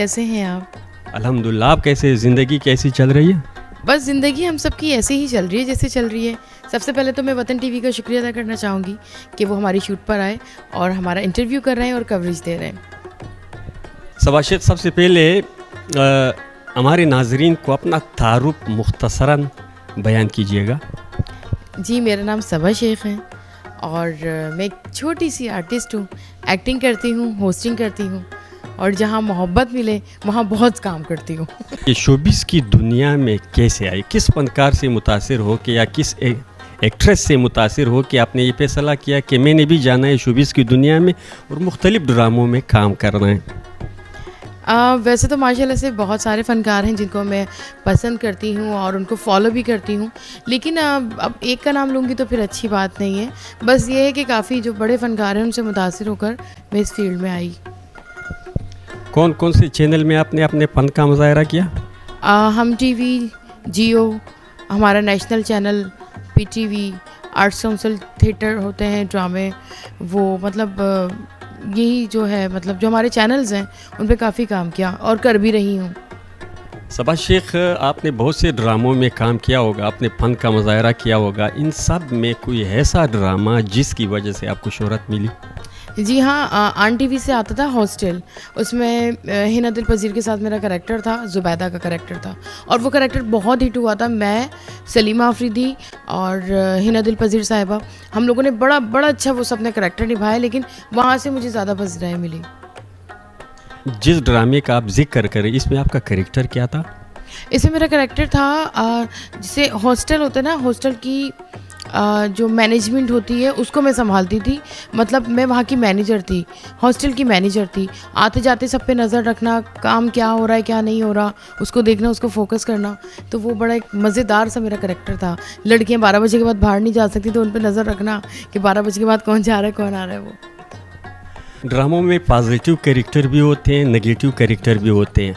कैसे हैं आप? अल्हम्दुलिल्लाह. आप कैसे, ज़िंदगी कैसी चल रही है? बस ज़िंदगी हम सबकी ऐसे ही चल रही है जैसे चल रही है. सबसे पहले तो मैं वतन टीवी का शुक्रिया अदा करना चाहूँगी कि वो हमारी शूट पर आए और हमारा इंटरव्यू कर रहे हैं और कवरेज दे रहे हैं. सबा शेख, सबसे पहले हमारे नाजरीन को अपना तारुफ मुख्तसरन बयान कीजिएगा. जी, मेरा नाम सबा शेख है और मैं एक छोटी सी आर्टिस्ट हूँ. एक्टिंग करती हूँ, होस्टिंग करती हूँ और जहाँ मोहब्बत मिले वहाँ बहुत काम करती हूँ. ये शोबिस की दुनिया में कैसे आई? किस फनकार से मुतासिर हो के या किस एक्ट्रेस से मुतासिर हो कि आपने ये फैसला किया कि मैंने भी जाना है शोबिस की दुनिया में और मुख्तलिफ ड्रामों में काम करना है? वैसे तो माशाल्लाह से बहुत सारे फ़नकार हैं जिनको मैं पसंद करती हूँ और उनको फॉलो भी करती हूँ, लेकिन अब एक का नाम लूँगी तो फिर अच्छी बात नहीं है. बस ये है कि काफ़ी जो बड़े फ़नकार हैं उनसे मुतासिर होकर मैं इस फील्ड में आई. कौन कौन से चैनल में आपने अपने फ़न का मुजाहरा किया? हम टीवी, जियो, हमारा national channel, PTV, arts council theatre होते हैं ड्रामे, वो मतलब यही जो है मतलब जो हमारे चैनल्स हैं उन पे काफ़ी काम किया और कर भी रही हूँ. सबा शेख, आपने बहुत से ड्रामों में काम किया होगा, अपने फ़न का मुजाहरा किया होगा. इन सब में कोई ऐसा ड्रामा जिसकी वजह से आपको शोहरत मिली? जी हाँ, आन टीवी से आता था हॉस्टल. उसमें हिना दिल पजीर के साथ मेरा करैक्टर था, ज़ुबैदा का करैक्टर था और वो करैक्टर बहुत हिट हुआ था. मैं, सलीमा आफरीदी और हिना दिल पजीर साहिबा, हम लोगों ने बड़ा अच्छा वो सबने करैक्टर निभाया, लेकिन वहाँ से मुझे ज़्यादा पसराएँ मिली. जिस ड्रामे का आप जिक्र करें इसमें आपका करैक्टर क्या था? इसमें मेरा करैक्टर था जैसे हॉस्टल होता है ना, हॉस्टल की जो मैनेजमेंट होती है उसको मैं संभालती थी. मतलब मैं वहाँ की मैनेजर थी, हॉस्टल की मैनेजर थी. आते जाते सब पे नज़र रखना, काम क्या हो रहा है क्या नहीं हो रहा उसको देखना, उसको फोकस करना. तो वो बड़ा एक मज़ेदार सा मेरा करैक्टर था. लड़कियाँ 12 बजे के बाद बाहर नहीं जा सकती तो उन पर नज़र रखना कि 12 बजे के बाद कौन जा रहा है कौन आ रहा है. वो ड्रामों में पॉजिटिव कैरेक्टर भी होते हैं, नेगेटिव कैरेक्टर भी होते हैं.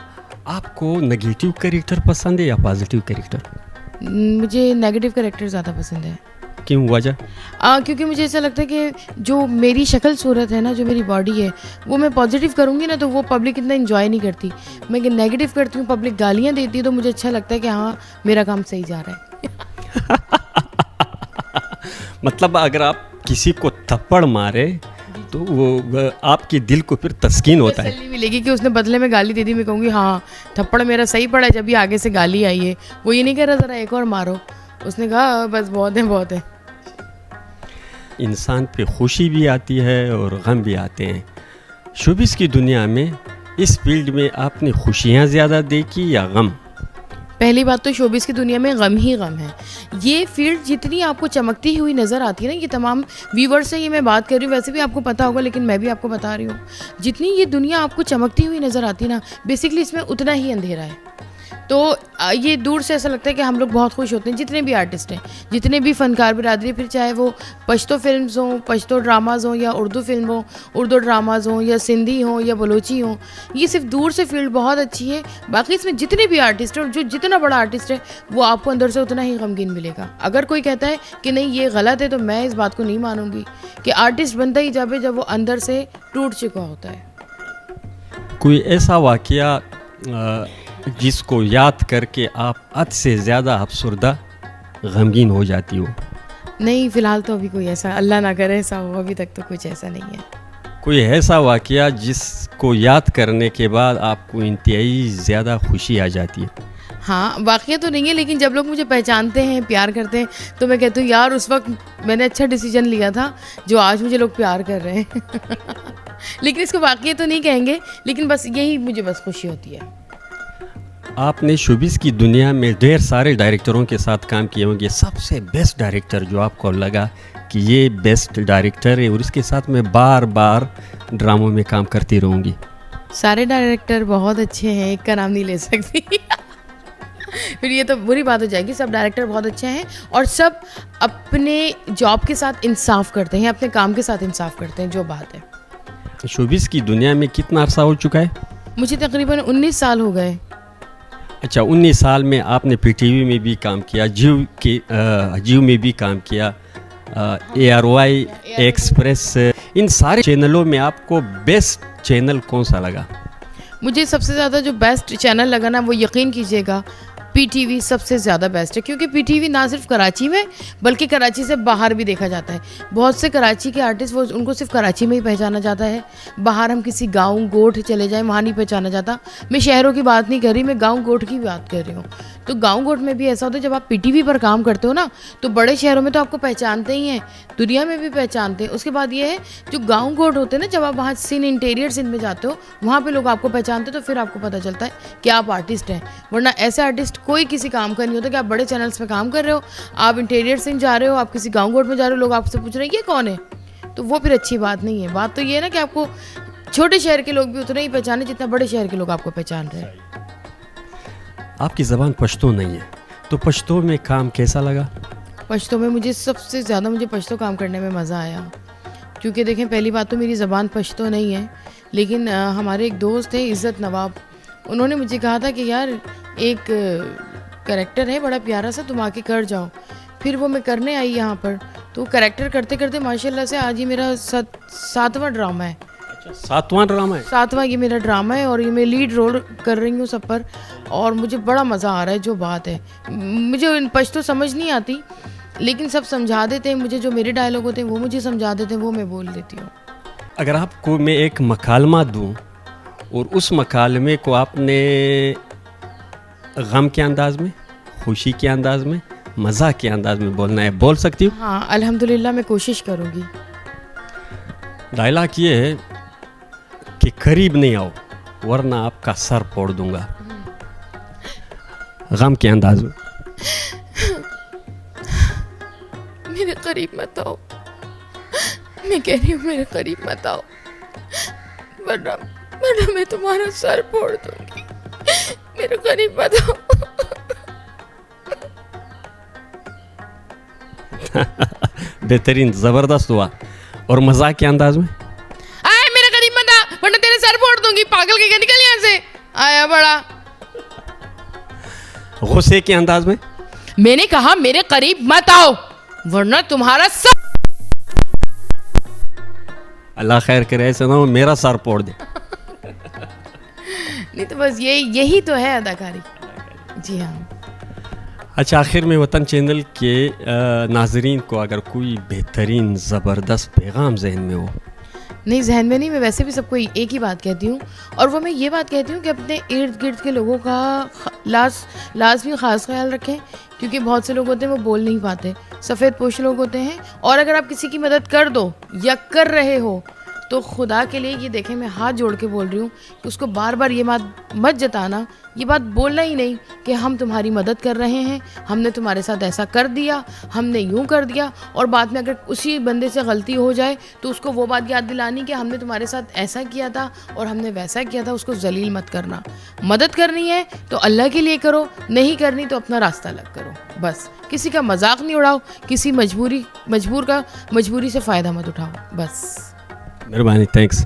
आपको नेगेटिव कैरेक्टर पसंद है या पॉजिटिव कैरेक्टर? मुझे नेगेटिव कैरेक्टर ज़्यादा पसंद है. क्यों, वजह? क्योंकि मुझे ऐसा लगता है कि जो मेरी शक्ल सूरत है ना, जो मेरी बॉडी है, वो मैं पॉजिटिव करूँगी ना तो वो पब्लिक इतना एंजॉय नहीं करती. मैं नेगेटिव करती हूँ, पब्लिक गालियाँ देती है, तो मुझे अच्छा लगता है कि हाँ मेरा काम सही जा रहा है. मतलब अगर आप किसी को थप्पड़ मारे तो वो आपके दिल को फिर तस्कीन होता है. तसल्ली मिलेगी कि उसने बदले में गाली दे दी, मैं कहूँगी हाँ थप्पड़ मेरा सही पड़ा है जब भी आगे से गाली आई है. वो ये नहीं कह रहा ज़रा एक और मारो, उसने कहा बस बहुत है बहुत है. इंसान पे खुशी भी आती है और गम भी आते हैं. शोबिस की दुनिया में इस फील्ड में आपने खुशियाँ ज़्यादा देखी या गम? पहली बात तो शोबिस की दुनिया में गम ही गम है. ये फील्ड जितनी आपको चमकती हुई नज़र आती है ना, ये तमाम व्यूवर्स से ये मैं बात कर रही हूँ, वैसे भी आपको पता होगा लेकिन मैं भी आपको बता रही हूँ, जितनी ये दुनिया आपको चमकती हुई नज़र आती है ना, बेसिकली इसमें उतना ही अंधेरा है. तो ये दूर से ऐसा लगता है कि हम लोग बहुत खुश होते हैं, जितने भी आर्टिस्ट हैं, जितने भी फ़नकार बिरादरी, फिर चाहे वो पश्तो फिल्म्स हों, पश्तो ड्रामाज़ हों या उर्दू फिल्म हो, उर्दू ड्रामाज़ हों या सिंधी हों या बलोची हों. ये सिर्फ दूर से फील्ड बहुत अच्छी है. बाकी इसमें जितने भी आर्टिस्ट हैं और जो जितना बड़ा आर्टिस्ट है वो आपको अंदर से उतना ही गमगीन मिलेगा. अगर कोई कहता है कि नहीं ये गलत है तो मैं इस बात को नहीं मानूंगी कि आर्टिस्ट बनता ही जब वो अंदर से टूट चुका होता है. कोई ऐसा वाक़या जिसको याद करके आप हद से ज़्यादा अफसरदा गमगीन हो जाती हो? नहीं, फ़िलहाल तो अभी कोई ऐसा, अल्लाह ना करे ऐसा हो, अभी तक तो कुछ ऐसा नहीं है. कोई ऐसा वाक़या जिसको याद करने के बाद आपको इंतहाई ज़्यादा खुशी आ जाती है? हाँ, वाक़या तो नहीं है, लेकिन जब लोग मुझे पहचानते हैं, प्यार करते हैं, तो मैं कहती हूँ यार उस वक्त मैंने अच्छा डिसीजन लिया था जो आज मुझे लोग प्यार कर रहे हैं. लेकिन इसको वाक़या तो नहीं कहेंगे, लेकिन बस यही मुझे बस खुशी होती है. आपने शोबिस की दुनिया में ढेर सारे डायरेक्टरों के साथ काम किए होंगे. सबसे बेस्ट डायरेक्टर जो आपको लगा कि ये बेस्ट डायरेक्टर है और इसके साथ मैं बार बार ड्रामों में काम करती रहूँगी? सारे डायरेक्टर बहुत अच्छे हैं, एक का नाम नहीं ले सकती. फिर ये तो बुरी बात हो जाएगी। सब डायरेक्टर बहुत अच्छे हैं और सब अपने जॉब के साथ इंसाफ करते हैं, अपने काम के साथ इंसाफ करते हैं, जो बात है। शोबिस की दुनिया में कितना अरसा हो चुका है? मुझे तकरीबन 19 साल हो गए। अच्छा, 19 साल में आपने पीटीवी में भी काम किया, जियो में भी काम किया, ARY, एक्सप्रेस, इन सारे चैनलों में आपको बेस्ट चैनल कौन सा लगा? मुझे सबसे ज़्यादा जो बेस्ट चैनल लगा ना, वो यकीन कीजिएगा PTV सबसे ज़्यादा बेस्ट है। क्योंकि PTV ना सिर्फ कराची में बल्कि कराची से बाहर भी देखा जाता है। बहुत से कराची के आर्टिस्ट वो उनको सिर्फ कराची में ही पहचाना जाता है, बाहर हम किसी गांव गोठ चले जाएं वहाँ नहीं पहचाना जाता। मैं शहरों की बात नहीं कर रही, मैं गांव गोठ की बात कर रही हूँ। तो गांव गोठ में भी ऐसा होता है, जब आप PTV पर काम करते हो ना, तो बड़े शहरों में तो आपको पहचानते ही हैं, दुनिया में भी पहचानते हैं। उसके बाद ये है, जो गांव गोठ होते हैं ना, जब आप वहाँ सीन इंटीरियर सीन में जाते हो, वहाँ पे लोग आपको पहचानते हैं, तो फिर आपको पता चलता है कि आप आर्टिस्ट हैं। वरना ऐसे आर्टिस्ट कोई किसी काम का नहीं होता कि आप बड़े चैनल्स में काम कर रहे हो, आप इंटीरियर सीन जा रहे हो, आप किसी गाँव गोठ में जा रहे हो, लोग आपसे पूछ रहे हैं ये कौन है, तो वो फिर अच्छी बात नहीं है। बात तो ये है ना कि आपको छोटे शहर के लोग भी उतना ही पहचाने जितना बड़े शहर के लोग आपको पहचान रहे हैं। आपकी ज़बान पश्तो नहीं है, तो पश्तो में काम कैसा लगा? पश्तो में मुझे सबसे ज़्यादा पश्तो काम करने में मज़ा आया। क्योंकि देखें, पहली बात तो मेरी ज़बान पश्तो नहीं है, लेकिन हमारे एक दोस्त है इज़्ज़त नवाब, उन्होंने मुझे कहा था कि यार एक कैरेक्टर है बड़ा प्यारा सा, तुम आके कर जाओ। फिर वो मैं करने आई यहाँ पर, तो कैरेक्टर करते करते माशाल्लाह से आज ये मेरा 7वां ड्रामा है। अच्छा, 7वां ड्रामा है? 7वां ये मेरा ड्रामा है और ये मैं लीड रोल कर रही हूँ सब पर, और मुझे बड़ा मज़ा आ रहा है। जो बात है, मुझे पश्तो समझ नहीं आती, लेकिन सब समझा देते हैं मुझे, जो मेरे डायलॉग होते हैं वो मुझे समझा देते हैं, वो मैं बोल देती हूँ। अगर आपको मैं एक मकालमा दूँ और उस मकालमे को आपने गम के अंदाज में, खुशी के अंदाज में, मज़ा के अंदाज में बोलना है, बोल सकती हूँ? हाँ, अल्हम्दुलिल्लाह मैं कोशिश करूँगी। डायलॉग ये है कि करीब नहीं आओ वरना आपका सर फोड़ दूंगा, गम के अंदाज में। मेरे करीब मत आओ, मैं कह रही हूँ मेरे करीब मत आओ, वरना मैं तुम्हारा सर फोड़ दूंगी, मेरे करीब मत आओ। बेहतरीन, ज़बरदस्त हुआ। और मजाक के अंदाज में? आए मेरे करीब मत आ, वरना तेरे सर फोड़ दूंगी, पागल के क्या, निकल यहाँ से, आया बड़ा। गुस्से के अंदाज में? मैंने कहा मेरे करीब मत आओ वरना तुम्हारा सर। अल्लाह खैर करे, ऐसा ना हो मेरा सर फोड़ दे। नहीं तो बस यही तो है अदाकारी। जी हाँ। अच्छा, आखिर में वतन चैनल के नाजरीन को अगर कोई बेहतरीन ज़बरदस्त पैगाम जहन में हो? नहीं, जहन में नहीं, मैं वैसे भी सबको एक ही बात कहती हूँ, और वो मैं ये बात कहती हूँ कि अपने इर्द गिर्द के लोगों का लाजमी ख़ास ख्याल रखें। क्योंकि बहुत से लोग होते हैं वो बोल नहीं पाते, सफ़ेद पोश लोग होते हैं, और अगर आप किसी की मदद कर दो या कर रहे हो तो खुदा के लिए ये देखें, मैं हाथ जोड़ के बोल रही हूँ कि उसको बार बार ये बात मत जताना, ये बात बोलना ही नहीं कि हम तुम्हारी मदद कर रहे हैं, हमने तुम्हारे साथ ऐसा कर दिया, हमने यूँ कर दिया, और बाद में अगर उसी बंदे से गलती हो जाए तो उसको वो बात याद दिलानी कि हमने तुम्हारे साथ ऐसा किया था और हमने वैसा किया था। उसको जलील मत करना। मदद करनी है तो अल्लाह के लिए करो, नहीं करनी तो अपना रास्ता अलग करो। बस किसी का मजाक नहीं उड़ाओ, किसी मजबूरी से फ़ायदा मत उठाओ। बस मेहरबानी, थैंक्स।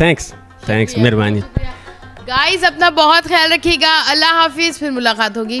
थैंक्स मेहरबानी. गाइस अपना बहुत ख्याल रखिएगा, अल्लाह हाफिज़, फिर मुलाकात होगी.